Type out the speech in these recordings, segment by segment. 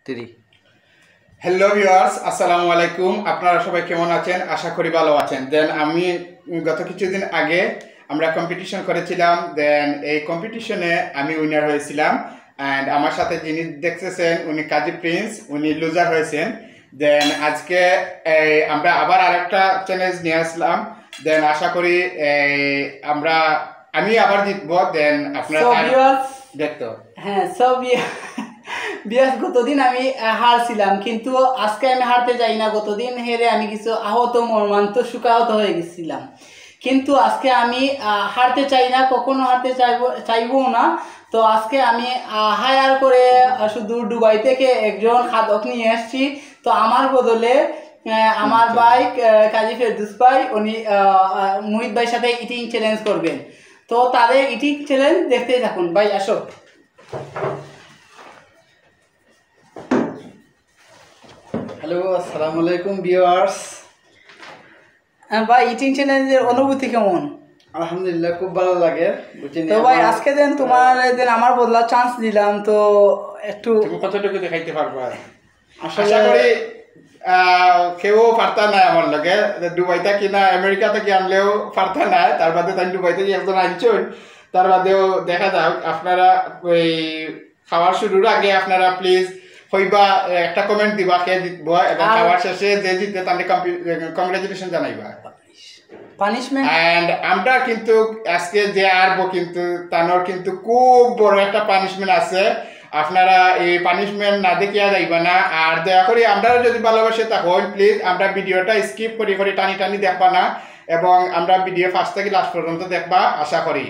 3 hello viewers, আসসালামু আলাইকুম। আপনারা সবাই কেমন আছেন? আশা করি ভালো আছেন। দেন আমি গত কিছুদিন আগে আমরা কম্পিটিশন করেছিলাম। দেন এই কম্পিটিশনে আমি উইনার হয়েছিলাম। অ্যান্ড আমার সাথে যিনি দেখতেছেন উনি কাজী প্রিন্স, উনি লুজার হয়েছেন। দেন আজকে আমরা আবার আরেকটা চ্যালেঞ্জ নিয়ে আসলাম। দেন আশা করি আমি আবার জিতবো। দেন আপনারা দেখতো হ্যাঁ সব বিয়াস গতদিন আমি হারছিলাম, কিন্তু আজকে আমি হারতে চাই না। গতদিন হেরে আমি কিছু আহত মর্মান্ত শোকাহত হয়ে গেছিলাম, কিন্তু আজকে আমি হারতে চাই না, কখনো হারতে চাইবো না। তো আজকে আমি হায়ার করে শুধু দুবাই থেকে একজন খাদক নিয়ে এসেছি। তো আমার বদলে আমার ভাই কাজী ফেরদৌস ভাই উনি মুহিত ভাইয়ের সাথে ইটিং চ্যালেঞ্জ করবেন। তো তাদের ইটিং চ্যালেঞ্জ দেখতেই থাকুন। ভাই আসো। হ্যালো, আসসালামু আলাইকুম ভিউয়ার্স। ভাই ইটিং চ্যালেঞ্জের অনুভূতি কেমন? আলহামদুলিল্লাহ, খুব ভালো লাগে। তো ভাই আজকে দেন তোমার আমার বদলা চান্স দিলাম, তো একটু তুমি কতটুকু দেখাইতে পারবা? আশা করি কেউ পারতা নাই আমার লগে। দুবাই থেকে না আমেরিকা থেকে আনলেও পারতা নাই। তার বাদে তাই দুবাই থেকে একজন আনছেন, তার বাদেও দেখা যাক। আপনারা ওই খাওয়ার শুরুর আগে আপনারা প্লিজ হইবা একটা কমেন্ট দিবা কে জিতবো, এবং খাওয়ার শেষে যে জিতবে তাকে কংগ্রেচুলেশন জানাইবা। পানিশমেন্ট এন্ড আমরা কিন্তু আজকে যে আরবো কিন্তু তানোর কিন্তু খুব বড় একটা পানিশমেন্ট আছে। আপনারা এই পানিশমেন্ট না দেখিয়া যাইবা না। আর দয়া করে আমরা যদি ভালোবাসে তখন প্লিজ আমরা ভিডিওটা স্কিপ করি টানি টানি দেখবা না, এবং আমরা ভিডিও ফার্স্ট থেকে লাস্ট পর্যন্ত দেখবা আশা করি।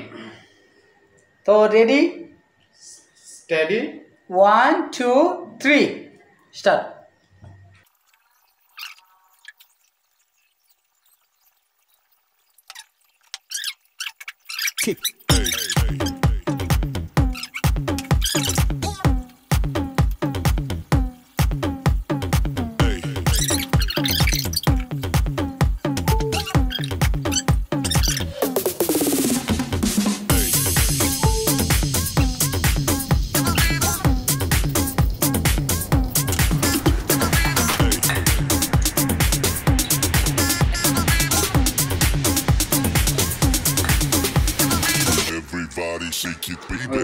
তো ready, steady, 1 2 3 start. Kick. Everybody shake it, baby.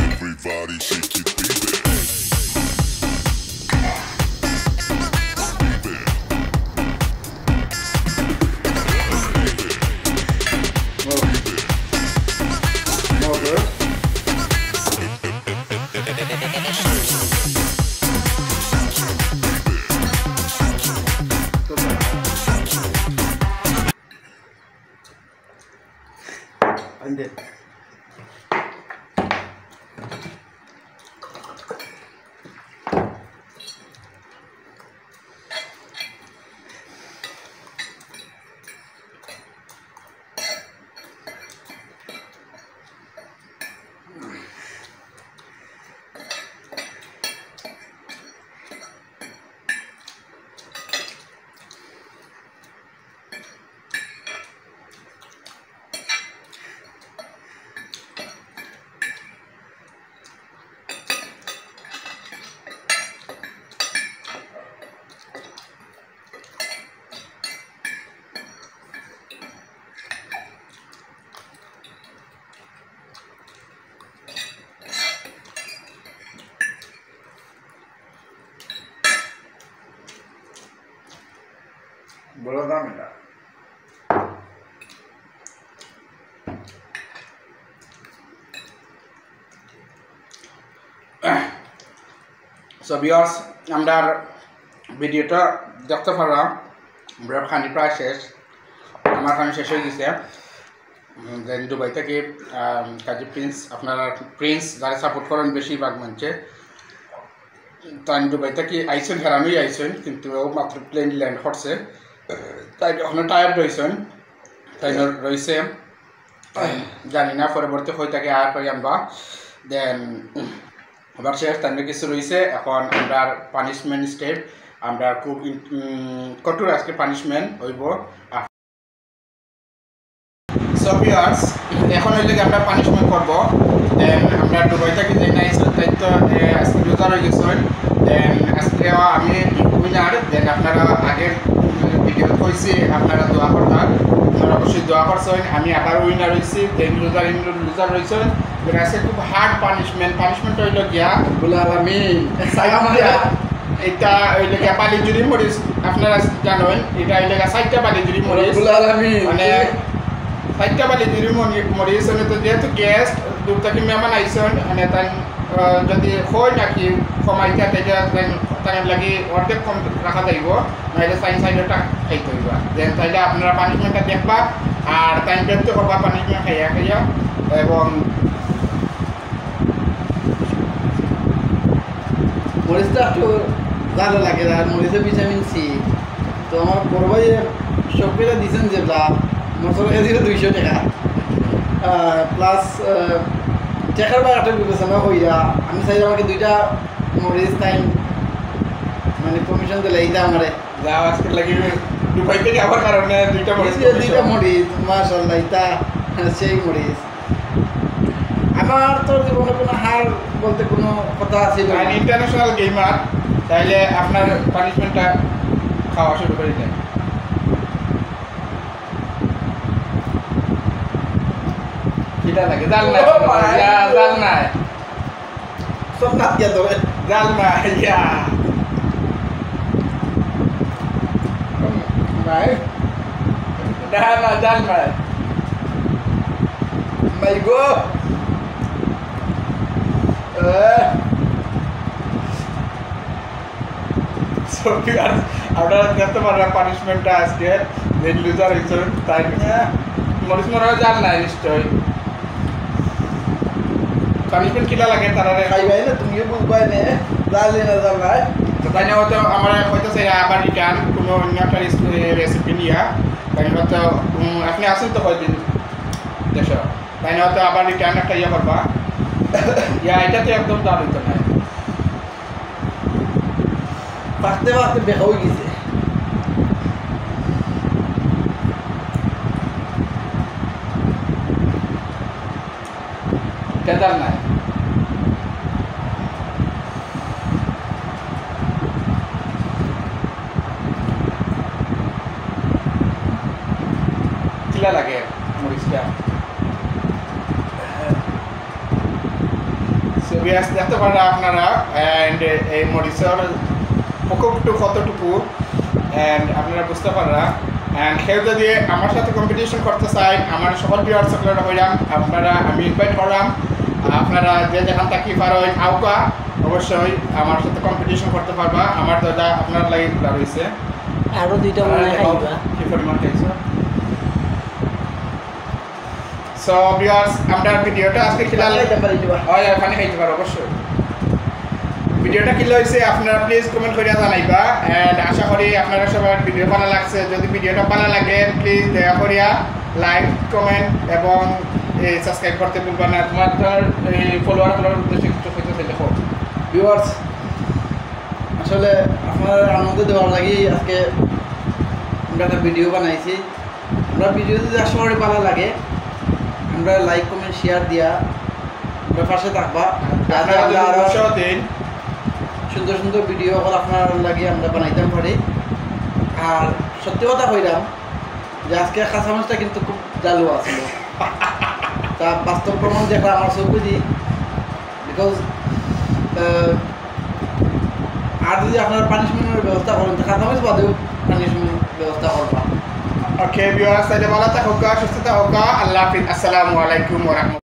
Everybody shake it, baby. বলো দাম এটা। সো ভিউয়ার্স, আমরা ভিডিওটা দেখতে পারলাম। আমরা খানি প্রায় শেষ, আমার খানি শেষ হয়ে গেছে। দেন দুবাই থেকে কাজী প্রিন্স, আপনারা প্রিন্স যারা সাপোর্ট করেন বেশিরভাগ মঞ্চে, তাই দুবাই থেকে আইসেন, হেরানোই আইসেন, কিন্তু মাত্র প্লেন ল্যান্ড করছে। তাই ওখানে টায়ার্ড রয়েছেন, তাই রয়েছে জানি না পরবর্তী হয়ে থাকে আর পাই আমরা। দেন আবার শেষ তাই কিছু রয়েছে। এখন আমরা পানিশমেন্ট স্টেপ আমরা খুব কঠোর আজকে পানিশমেন্ট হইব। সো ভিউয়ার্স, এখন হইলে আমরা পানিশমেন্ট করব। দেন আমরা দুবাই থেকে যে নাইস দায়িত্ব আজকে রোজা হয়ে গেছেন। দেন আজকে আমি উইনার। দেন আপনারা আগের ভিডিও কইছি আপনারা দোয়া করবেন, আপনারা অবশ্যই দোয়া করছেন। আমি আবার উইনার হয়েছি। দেন লুজার রয়েছেন। আজকে খুব হার্ড পানিশমেন্ট হইল গিয়া বলে আলামিন এটা হইল গিয়া পালিজুরি মরিচ। আপনারা জানেন এটা হইল গিয়া 4টা পালিজুরি মরিচ, বলে আলামিন মানে 4টা পালিজুরি মরিচ। তো যেহেতু গেস্ট দূর থেকে মেহমান আইসন, মানে তাই যদি হয় নাকি কমাইতে তাই লাগি অর্ধেক কম রাখা যাইব, নাহলে সাইডটা খাইতে হইব। দেন তাইলে আপনারা পানিশমেন্টটা দেখবা আর টাইম দেখতে করবা পানিশমেন্ট খাইয়া এবং মরিচটা একটু ভালো লাগে আর মরিচে ভিটামিন সি। তো আমার বড় ভাই সবগুলো দিয়েছেন যেগুলা মশলা কেজি 200 টাকা প্লাস টাকার বাগাটা বিবেচনা হইয়া আমি চাই আমাকে 2টা মরিচ টাইম মানে কমিশন দিলে এইটা আমারে যাও আজকে লাগি দুবাই থেকে আবার কারণে 2টা মরিচ 2টা মরিচ মাশাআল্লাহ এটা সেই মরিচ। আমার তো জীবনে কোনো হার বলতে কোনো কথা ছিল না। ইন্টারন্যাশনাল গেমার, তাইলে আপনার পানিশমেন্টটা খাওয়া শুরু করে দেন। কিটা লাগে জাল না, জাল না, সব নাচ গিয়া ধরে জাল না, ইয়া ভাই না জাল না। ভাই গো সো ভিউয়ার্স, আপনারা দেখতে পারেন পানিশমেন্টটা আজকে যে লুজার হয়েছেন তাই মরিচ মরা জাল না নিশ্চয়। পানিশমেন্ট কিলা লাগে তারা খাইবাই না তুমিও বুঝবাই নে জালে না জাল ভাই। তো তাই না হয়তো আমার হয়তো সেই আবার রিটার্ন কোনো অন্য একটা রেসিপি নিয়া তাই হয়তো আপনি আসেন তো কয়দিন দেশ, তাই না হয়তো আবার রিটার্ন একটা ইয়ে করবা। ইয়া এটা তো একদম দাম হইতো না। পাকতে পাকতে বেকা হয়ে গেছে। তেদার নাই কিলা লাগে মরিচটা। ভিউয়ার্স দেখতে পারেন আপনারা অ্যান্ড এই মরিচের প্রকোপটু কতটুকু অ্যান্ড আপনারা বুঝতে পাররা। অ্যান্ড কেউ যদি আমার সাথে কম্পিটিশন করতে চাই, আমার সকল ভিউয়ার্স আপনারা হইলাম, আপনারা আমি ইনভাইট করলাম। আপনারা যে যেখান থাকি পারেন আউকা অবশ্যই আমার সাথে কম্পিটিশন করতে পারবা। আমার দাদা আপনার লাগে খোলা রয়েছে, আরো 2টা মনে খাইবা কি পরিমাণ খাইছো। সো ভিউয়ার্স, আমরা ভিডিওটা আজকে খিলাল হয় পানি খাইতে পারো অবশ্যই। ভিডিওটা কি হয়েছে আপনারা প্লিজ কমেন্ট করে জানাইবা। এন্ড আশা করি আপনারা সবার ভিডিও ভালো লাগছে। যদি ভিডিওটা ভালো লাগে প্লিজ দয়া করিয়া লাইক কমেন্ট এবং সাবস্ক্রাইব করতে ভুলবেন না। তোমার এই ফলোয়ারগুলোর উদ্দেশ্যে কিছু কইতে দেখো। ভিউয়ার্স আসলে আপনার আনন্দ দেওয়ার লাগি আজকে আমরা একটা ভিডিও বানাইছি। আমরা ভিডিও যদি আশা করি ভালো লাগে আমরা লাইক কমেন্ট শেয়ার দিয়া আমরা পাশে থাকবা, যাতে আমরা আরো সুন্দর সুন্দর ভিডিও আপনার লাগে আমরা বানাইতাম পারি। আর সত্যি কথা কইলাম যে আজকে কাঁচামরিচটা কিন্তু খুব জালু আছিল, তা বাস্তব প্রমাণ দেখা আমার চোখে দি। বিকজ আর যদি আপনারা পানিশমেন্টের ব্যবস্থা করেন তো কাঁচামরিচ বাদেও পানিশমেন্ট ব্যবস্থা করবা। ওকে ভিউয়ার্স, তাহলে ভালো থাকুক, সুস্থ থাকুক। আল্লাহ হাফিজ, আসসালামু আলাইকুম ওয়া রাহমাতুল্লাহ।